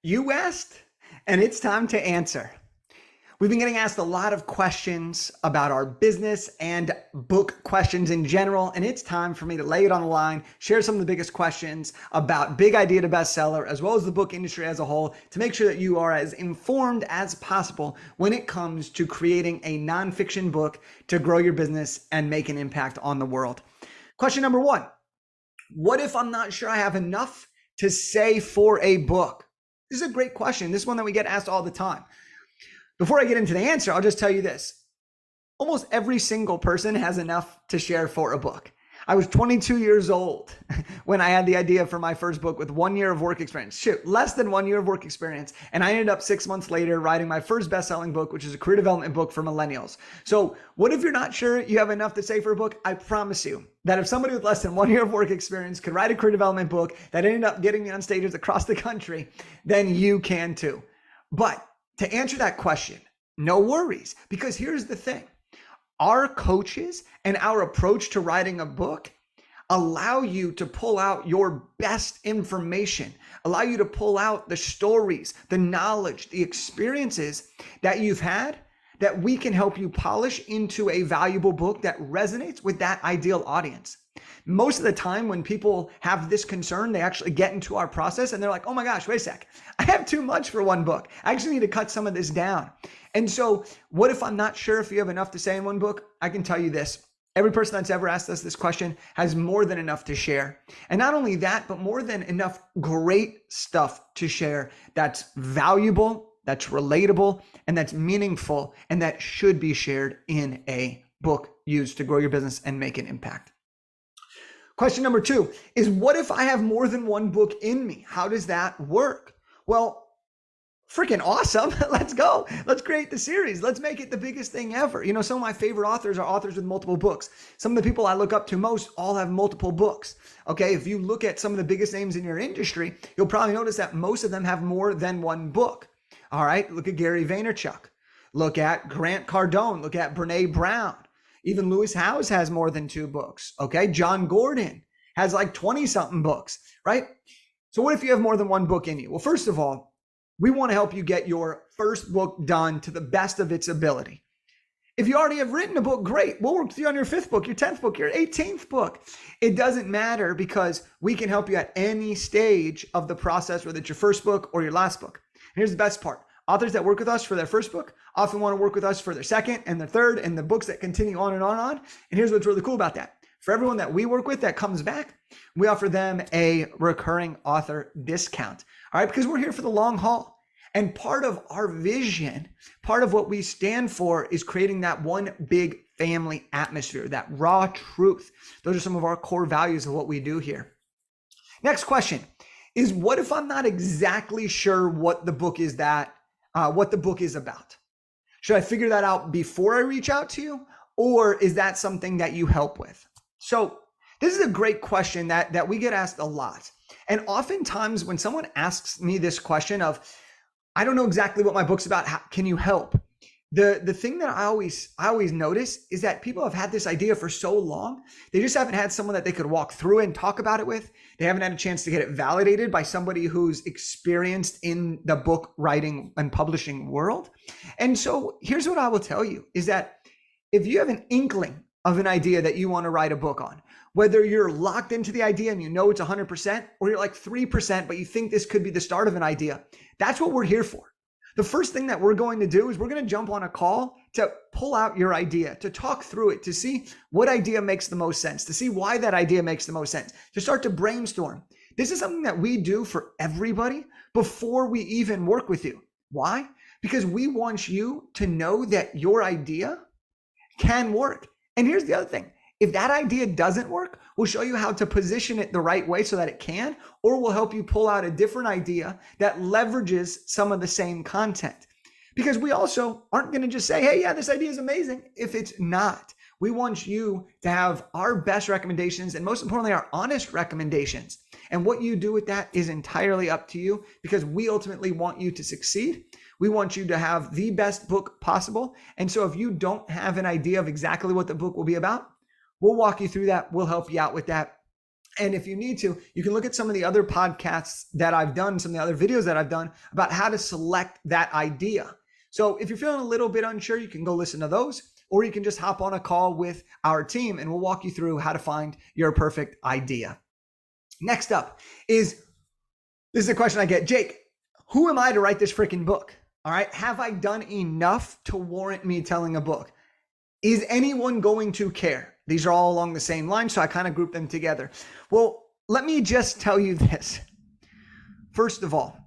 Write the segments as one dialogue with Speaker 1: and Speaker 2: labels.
Speaker 1: You asked, and it's time to answer. We've been getting asked a lot of questions about our business and book questions in general, and it's time for me to lay it on the line, share some of the biggest questions about Big Idea to Bestseller, as well as the book industry as a whole, to make sure that you are as informed as possible when it comes to creating a nonfiction book to grow your business and make an impact on the world. Question number one: what if I'm not sure I have enough to say for a book? This is a great question. This is one that we get asked all the time. Before I get into the answer, I'll just tell you this. Almost every single person has enough to share for a book. I was 22 years old when I had the idea for my first book with 1 year of work experience. Less than 1 year of work experience. And I ended up 6 months later writing my first best-selling book, which is a career development book for millennials. So what if you're not sure you have enough to say for a book? I promise you that if somebody with less than 1 year of work experience could write a career development book that ended up getting me on stages across the country, then you can too. But to answer that question, no worries, because here's the thing. Our coaches and our approach to writing a book allow you to pull out your best information, allow you to pull out the stories, the knowledge, the experiences that you've had that we can help you polish into a valuable book that resonates with that ideal audience. Most of the time when people have this concern, they actually get into our process and they're like, oh my gosh, wait a sec. I have too much for one book. I actually need to cut some of this down. And so what if I'm not sure if you have enough to say in one book? I can tell you this. Every person that's ever asked us this question has more than enough to share. And not only that, but more than enough great stuff to share that's valuable, that's relatable, and that's meaningful, and that should be shared in a book used to grow your business and make an impact. Question number two is, what if I have more than one book in me? How does that work? Well, freaking awesome. Let's go. Let's create the series. Let's make it the biggest thing ever. You know, some of my favorite authors are authors with multiple books. Some of the people I look up to most all have multiple books. Okay. If you look at some of the biggest names in your industry, you'll probably notice that most of them have more than one book. All right. Look at Gary Vaynerchuk. Look at Grant Cardone. Look at Brene Brown. Even Lewis Howes has more than 2 books. Okay. John Gordon has like 20 something books, right? So what if you have more than one book in you? Well, first of all, we want to help you get your first book done to the best of its ability. If you already have written a book, great. We'll work with you on your 5th book, your 10th book, your 18th book. It doesn't matter, because we can help you at any stage of the process, whether it's your first book or your last book. And here's the best part. Authors that work with us for their first book often want to work with us for their second and their third, and the books that continue on and on and on. And here's what's really cool about that. For everyone that we work with that comes back, we offer them a recurring author discount. All right, because we're here for the long haul. And part of our vision, part of what we stand for, is creating that one big family atmosphere, that raw truth. Those are some of our core values of what we do here. Next question is, what if I'm not exactly sure what the book is about? Should I figure that out before I reach out to you, or is that something that you help with? So this is a great question that we get asked a lot. And oftentimes when someone asks me this question of, I don't know exactly what my book's about, how can you help? The thing that I always notice is that people have had this idea for so long, they just haven't had someone that they could walk through and talk about it with. They haven't had a chance to get it validated by somebody who's experienced in the book writing and publishing world. And so here's what I will tell you is that if you have an inkling of an idea that you want to write a book on, whether you're locked into the idea and you know it's 100%, or you're like 3%, but you think this could be the start of an idea, that's what we're here for. The first thing that we're going to do is we're going to jump on a call to pull out your idea, to talk through it, to see what idea makes the most sense, to see why that idea makes the most sense, to start to brainstorm. This is something that we do for everybody before we even work with you. Why? Because we want you to know that your idea can work. And here's the other thing. If that idea doesn't work, we'll show you how to position it the right way so that it can, or we'll help you pull out a different idea that leverages some of the same content. Because we also aren't going to just say, hey, yeah, this idea is amazing if it's not. We want you to have our best recommendations, and most importantly, our honest recommendations. And what you do with that is entirely up to you, because we ultimately want you to succeed. We want you to have the best book possible. And so if you don't have an idea of exactly what the book will be about, we'll walk you through that. We'll help you out with that. And if you need to, you can look at some of the other podcasts that I've done, some of the other videos that I've done about how to select that idea. So if you're feeling a little bit unsure, you can go listen to those, or you can just hop on a call with our team and we'll walk you through how to find your perfect idea. Next up is, this is a question I get, Jake, who am I to write this freaking book? All right. Have I done enough to warrant me telling a book? Is anyone going to care? These are all along the same line, so I kind of group them together. Well, let me just tell you this. First of all,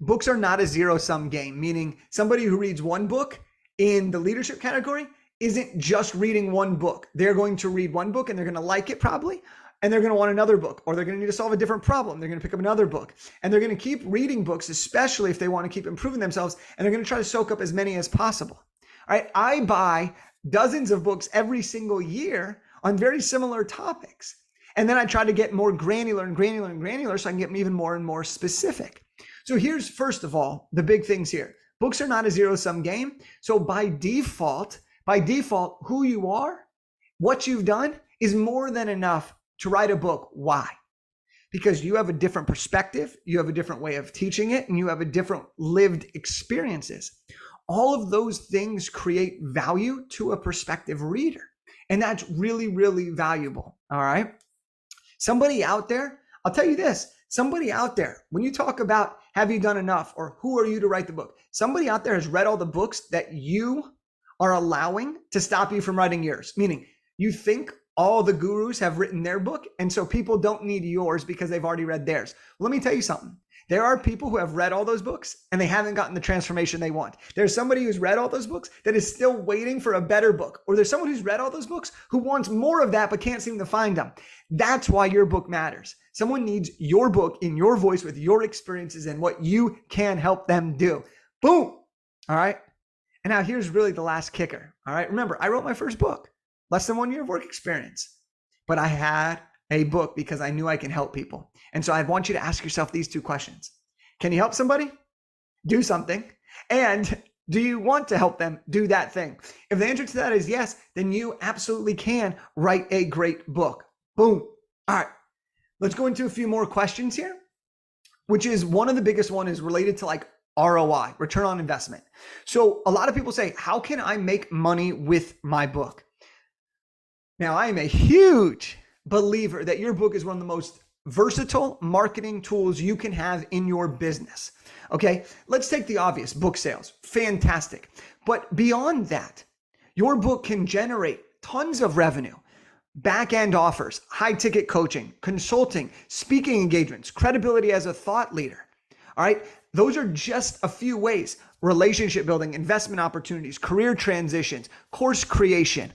Speaker 1: books are not a zero-sum game, meaning somebody who reads one book in the leadership category isn't just reading one book. They're going to read one book and they're going to like it probably, and they're going to want another book, or they're going to need to solve a different problem. They're going to pick up another book, and they're going to keep reading books, especially if they want to keep improving themselves, and they're going to try to soak up as many as possible. All right, I buy dozens of books every single year on very similar topics. And then I try to get more granular and granular and granular so I can get even more and more specific. So here's, first of all, the big things here. Books are not a zero-sum game. So by default, who you are, what you've done is more than enough to write a book. Why? Because you have a different perspective, you have a different way of teaching it, and you have a different lived experiences. All of those things create value to a prospective reader. And that's really, really valuable. All right. Somebody out there, I'll tell you this, somebody out there, when you talk about have you done enough or who are you to write the book, somebody out there has read all the books that you are allowing to stop you from writing yours. Meaning you think all the gurus have written their book, and so people don't need yours because they've already read theirs. Let me tell you something. There are people who have read all those books and they haven't gotten the transformation they want. There's somebody who's read all those books that is still waiting for a better book. Or there's someone who's read all those books who wants more of that but can't seem to find them. That's why your book matters. Someone needs your book in your voice with your experiences and what you can help them do. Boom. All right. And now here's really the last kicker. All right. Remember, I wrote my first book, less than 1 year of work experience, but I had a book because I knew I can help people. And so I want you to ask yourself these two questions. Can you help somebody? Do something. And do you want to help them do that thing? If the answer to that is yes, then you absolutely can write a great book. Boom. All right. Let's go into a few more questions here, which is one of the biggest one is related to like ROI, return on investment. So a lot of people say, how can I make money with my book? Now, I am a huge believer that your book is one of the most versatile marketing tools you can have in your business. Okay, let's take the obvious, book sales. Fantastic. But beyond that, your book can generate tons of revenue, back-end offers, high-ticket coaching, consulting, speaking engagements, credibility as a thought leader. All right, those are just a few ways. Relationship building, investment opportunities, career transitions, course creation.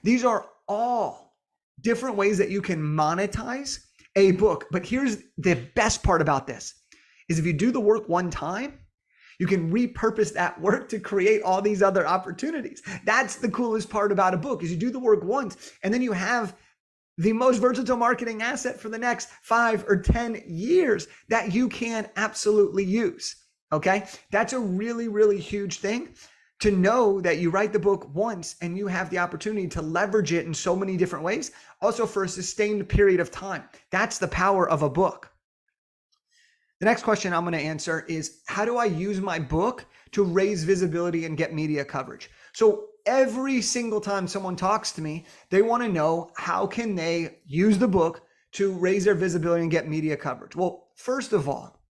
Speaker 1: These are all different ways that you can monetize a book. But here's the best part about this is if you do the work one time, you can repurpose that work to create all these other opportunities. That's the coolest part about a book is you do the work once and then you have the most versatile marketing asset for the next 5 or 10 years that you can absolutely use. Okay. That's a really, really huge thing. To know that you write the book once and you have the opportunity to leverage it in so many different ways, also for a sustained period of time. That's the power of a book. The next question I'm going to answer is, how do I use my book to raise visibility and get media coverage? So every single time someone talks to me, they want to know how can they use the book to raise their visibility and get media coverage. Well, first of all,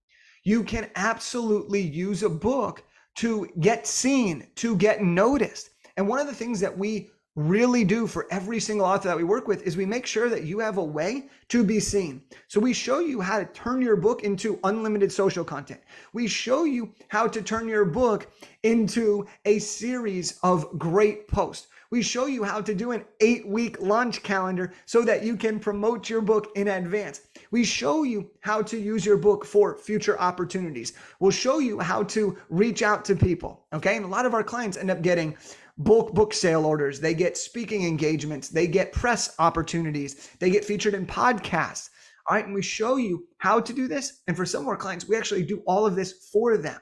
Speaker 1: you can absolutely use a book to get seen, to get noticed. And one of the things that we really do for every single author that we work with is we make sure that you have a way to be seen. So we show you how to turn your book into unlimited social content. We show you how to turn your book into a series of great posts. We show you how to do an 8-week launch calendar so that you can promote your book in advance. We show you how to use your book for future opportunities. We'll show you how to reach out to people. Okay. And a lot of our clients end up getting bulk book sale orders. They get speaking engagements. They get press opportunities. They get featured in podcasts. All right. And we show you how to do this. And for some of our clients, we actually do all of this for them.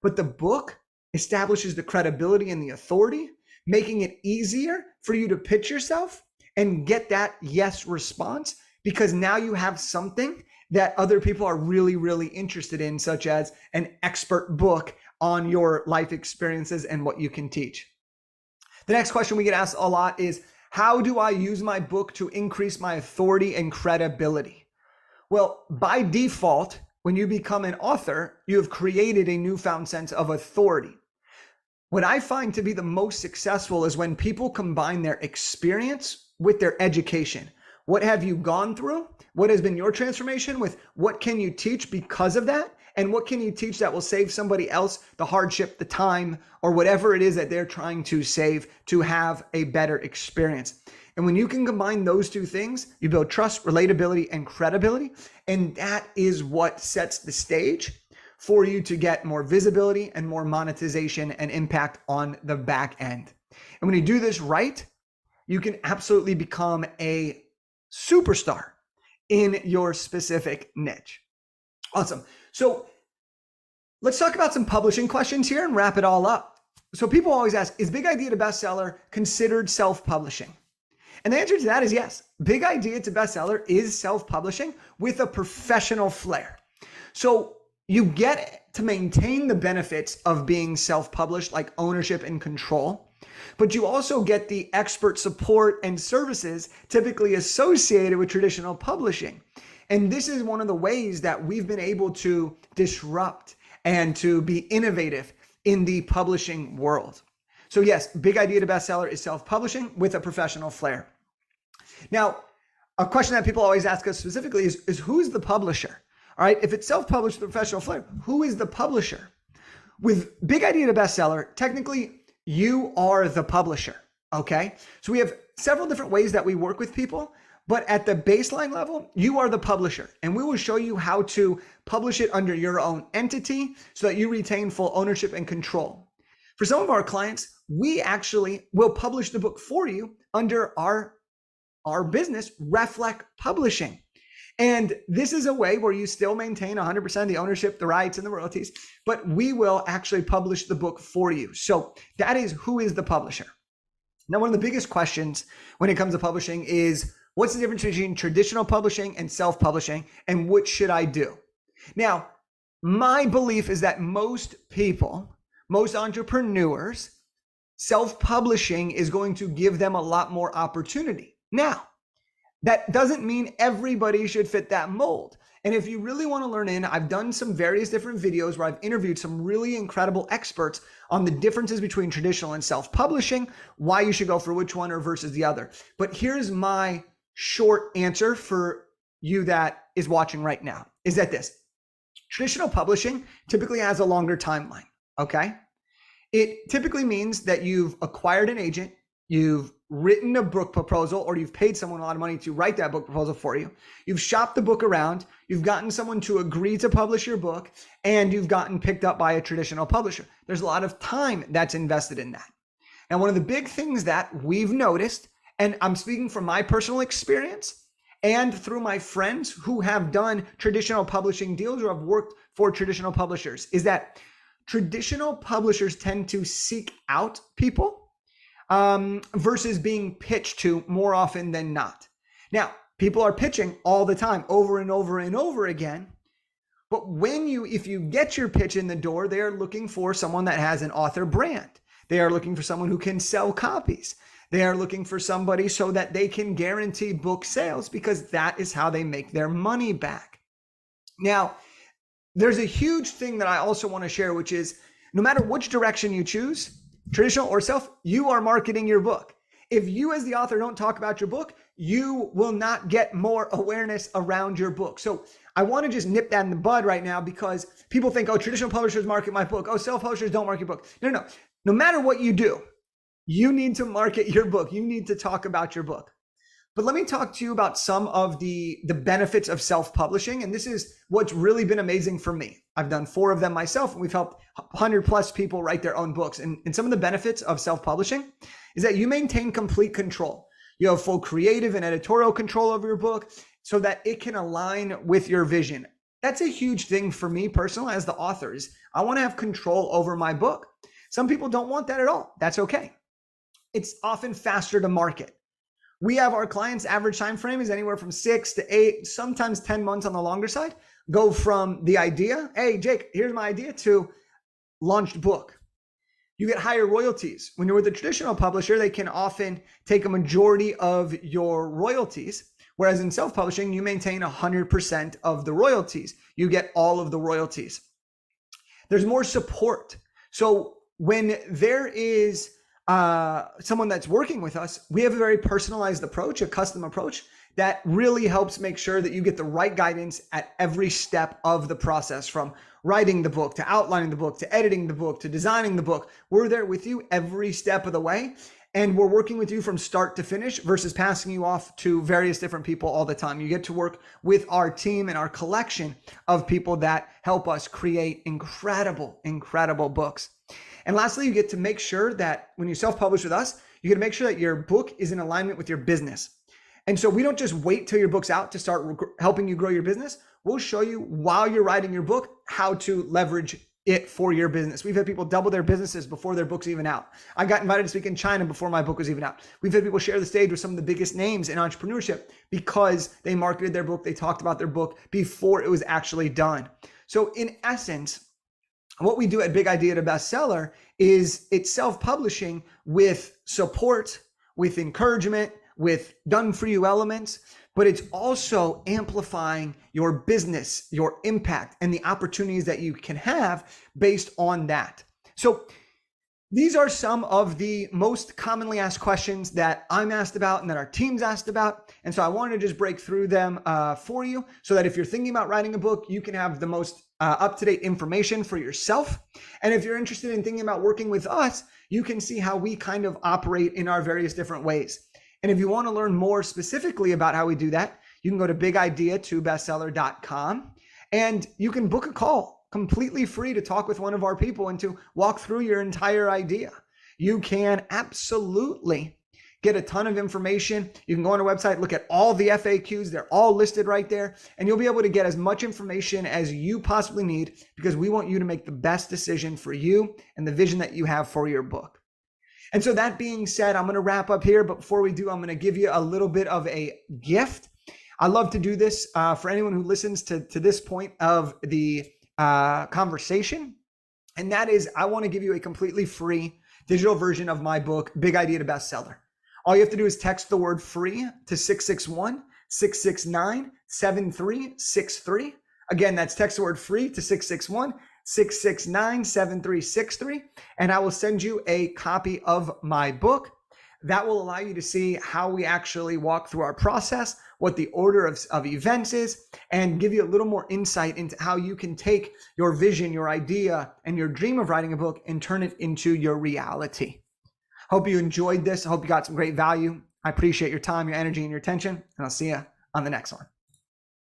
Speaker 1: But the book establishes the credibility and the authority, making it easier for you to pitch yourself and get that yes response because now you have something that other people are really, really interested in, such as an expert book on your life experiences and what you can teach. The next question we get asked a lot is, how do I use my book to increase my authority and credibility? Well, by default, when you become an author, you have created a newfound sense of authority. What I find to be the most successful is when people combine their experience with their education. What have you gone through? What has been your transformation with what can you teach because of that? And what can you teach that will save somebody else the hardship, the time, or whatever it is that they're trying to save to have a better experience. And when you can combine those two things, you build trust, relatability, and credibility. And that is what sets the stage for you to get more visibility and more monetization and impact on the back end. And when you do this right, you can absolutely become a superstar in your specific niche. Awesome. So let's talk about some publishing questions here and wrap it all up. So people always ask, is Big Idea to Bestseller considered self-publishing? And the answer to that is yes. Big Idea to Bestseller is self-publishing with a professional flair. So you get to maintain the benefits of being self-published, like ownership and control, but you also get the expert support and services typically associated with traditional publishing. And this is one of the ways that we've been able to disrupt and to be innovative in the publishing world. So yes, Big Idea to Bestseller is self-publishing with a professional flair. Now, a question that people always ask us specifically is who's the publisher? All right, if it's self-published with professional flair, who is the publisher? With Big Idea to Bestseller, technically, you are the publisher, okay? So we have several different ways that we work with people, but at the baseline level, you are the publisher, and we will show you how to publish it under your own entity so that you retain full ownership and control. For some of our clients, we actually will publish the book for you under our business, Reflect Publishing. And this is a way where you still maintain 100% of the ownership, the rights, and the royalties, but we will actually publish the book for you. So that is who is the publisher. Now, one of the biggest questions when it comes to publishing is, what's the difference between traditional publishing and self-publishing, and what should I do? Now, my belief is that most people, most entrepreneurs, self-publishing is going to give them a lot more opportunity. Now, that doesn't mean everybody should fit that mold. And if you really want to learn I've done some various different videos where I've interviewed some really incredible experts on the differences between traditional and self-publishing, why you should go for which one or versus the other. But here's my short answer for you that is watching right now, is that this. Traditional publishing typically has a longer timeline, okay? It typically means that you've acquired an agent, you've written a book proposal, or you've paid someone a lot of money to write that book proposal for you. You've shopped the book around, you've gotten someone to agree to publish your book, and you've gotten picked up by a traditional publisher. There's a lot of time that's invested in that. And one of the big things that we've noticed, and I'm speaking from my personal experience and through my friends who have done traditional publishing deals or have worked for traditional publishers, is that traditional publishers tend to seek out people versus being pitched to more often than not. Now, people are pitching all the time, over and over and over again. But if you get your pitch in the door, they are looking for someone that has an author brand. They are looking for someone who can sell copies. They are looking for somebody so that they can guarantee book sales, because that is how they make their money back. Now, there's a huge thing that I also want to share, which is no matter which direction you choose, traditional or self, you are marketing your book. If you as the author don't talk about your book, you will not get more awareness around your book. So I want to just nip that in the bud right now, because people think, oh, traditional publishers market my book. Oh, self-publishers don't market your book. No. No matter what you do, you need to market your book. You need to talk about your book. But let me talk to you about some of the benefits of self-publishing. And this is what's really been amazing for me. I've done 4 of them myself, and we've helped 100 plus people write their own books. And some of the benefits of self-publishing is that you maintain complete control. You have full creative and editorial control over your book so that it can align with your vision. That's a huge thing for me personally as the author. Is I want to have control over my book. Some people don't want that at all. That's okay. It's often faster to market. We have our clients' average time frame is anywhere from 6 to 8, sometimes 10 months on the longer side. Go from the idea, hey, Jake, here's my idea, to launched book. You get higher royalties. When you're with a traditional publisher, they can often take a majority of your royalties, whereas in self-publishing, you maintain 100% of the royalties. You get all of the royalties. There's more support. So when there is someone that's working with us, we have a very personalized approach, a custom approach that really helps make sure that you get the right guidance at every step of the process, from writing the book to outlining the book to editing the book to designing the book. We're there with you every step of the way. And we're working with you from start to finish versus passing you off to various different people all the time. You get to work with our team and our collection of people that help us create incredible, incredible books. And lastly, you get to make sure that when you self-publish with us, you get to make sure that your book is in alignment with your business. And so we don't just wait till your book's out to start helping you grow your business. We'll show you while you're writing your book how to leverage it for your business. We've had people double their businesses before their book's even out. I got invited to speak in China before my book was even out. We've had people share the stage with some of the biggest names in entrepreneurship because they marketed their book, they talked about their book before it was actually done. So in essence, what we do at Big Idea to Bestseller is it's self-publishing with support, with encouragement, with done-for-you elements, but it's also amplifying your business, your impact, and the opportunities that you can have based on that. So these are some of the most commonly asked questions that I'm asked about and that our team's asked about. And so I wanted to just break through them for you so that if you're thinking about writing a book, you can have the most up-to-date information for yourself. And if you're interested in thinking about working with us, you can see how we kind of operate in our various different ways. And if you want to learn more specifically about how we do that, you can go to bigideatobestseller.com and you can book a call completely free to talk with one of our people and to walk through your entire idea. You can absolutely get a ton of information. You can go on our website, look at all the FAQs. They're all listed right there. And you'll be able to get as much information as you possibly need because we want you to make the best decision for you and the vision that you have for your book. And so that being said, I'm going to wrap up here. But before we do, I'm going to give you a little bit of a gift. I love to do this for anyone who listens to this point of the conversation. And that is, I want to give you a completely free digital version of my book, Big Idea to Bestseller. All you have to do is text the word free to 661-669-7363. Again, that's text the word free to 661-669-7363. And I will send you a copy of my book. That will allow you to see how we actually walk through our process, what the order of events is, and give you a little more insight into how you can take your vision, your idea, and your dream of writing a book and turn it into your reality. Hope you enjoyed this. I hope you got some great value. I appreciate your time, your energy, and your attention, and I'll see you on the next one.